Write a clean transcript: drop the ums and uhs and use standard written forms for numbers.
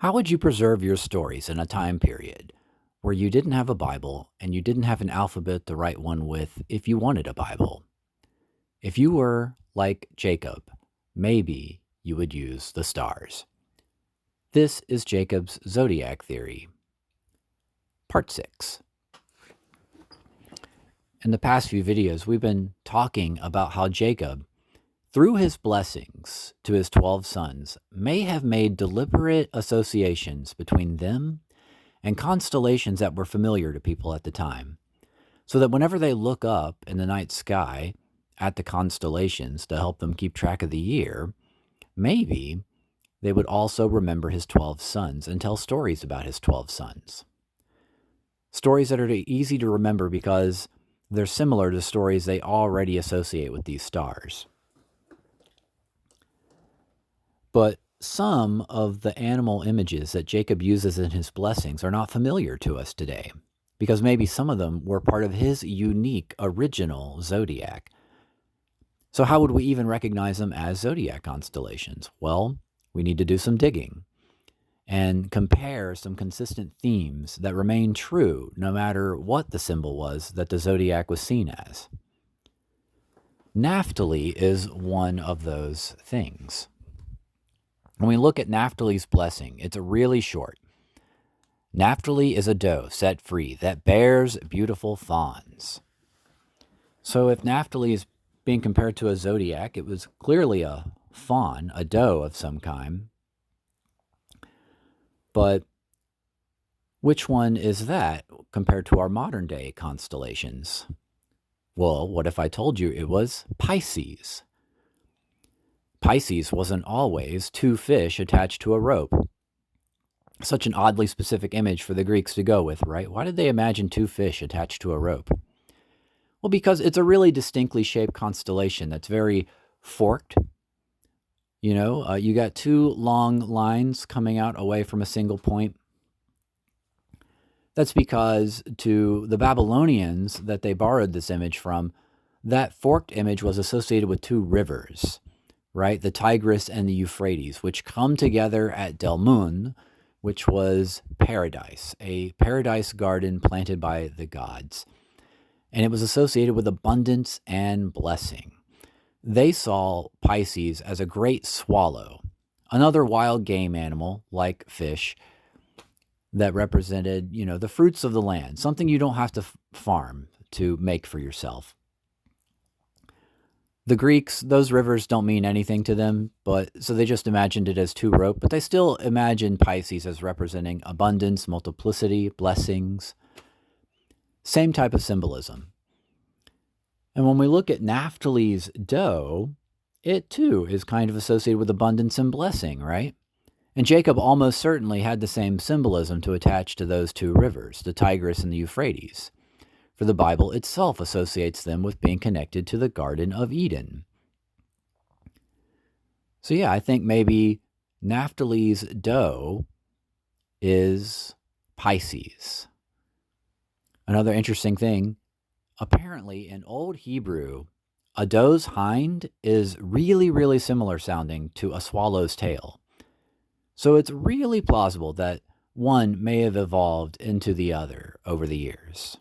How would you preserve your stories in a time period where you didn't have a Bible and you didn't have an alphabet to write one with if you wanted a Bible? If you were like Jacob, maybe you would use the stars. This is Jacob's Zodiac theory. Part 6. In the past few videos, we've been talking about how Jacob, through his blessings to his 12 sons, may have made deliberate associations between them and constellations that were familiar to people at the time, so that whenever they look up in the night sky at the constellations to help them keep track of the year, maybe they would also remember his 12 sons and tell stories about his 12 sons. Stories that are easy to remember because they're similar to stories they already associate with these stars. But some of the animal images that Jacob uses in his blessings are not familiar to us today, because maybe some of them were part of his unique original zodiac. So how would we even recognize them as zodiac constellations? Well, we need to do some digging and compare some consistent themes that remain true no matter what the symbol was that the zodiac was seen as. Naphtali is one of those things. When we look at Naphtali's blessing, it's really short. Naphtali is a doe set free that bears beautiful fawns. So if Naphtali is being compared to a zodiac, it was clearly a fawn, a doe of some kind. But which one is that compared to our modern day constellations? Well, what if I told you it was Peices? Peices wasn't always two fish attached to a rope. Such an oddly specific image for the Greeks to go with, right? Why did they imagine two fish attached to a rope? Well, because it's a really distinctly shaped constellation that's very forked. You got two long lines coming out away from a single point. That's because to the Babylonians that they borrowed this image from, that forked image was associated with two rivers, right? The Tigris and the Euphrates, which come together at Delmun, which was paradise, a paradise garden planted by the gods. And it was associated with abundance and blessing. They saw Peices as a great swallow, another wild game animal like fish that represented, the fruits of the land, something you don't have to farm to make for yourself. The Greeks, those rivers don't mean anything to them, so they just imagined it as two rope, but they still imagined Peices as representing abundance, multiplicity, blessings. Same type of symbolism. And when we look at Naphtali's doe, it too is kind of associated with abundance and blessing, right? And Jacob almost certainly had the same symbolism to attach to those two rivers, the Tigris and the Euphrates. For the Bible itself associates them with being connected to the Garden of Eden. So yeah, I think maybe Naphtali's doe is Peices. Another interesting thing, apparently in Old Hebrew, a doe's hind is really, really similar sounding to a swallow's tail. So it's really plausible that one may have evolved into the other over the years.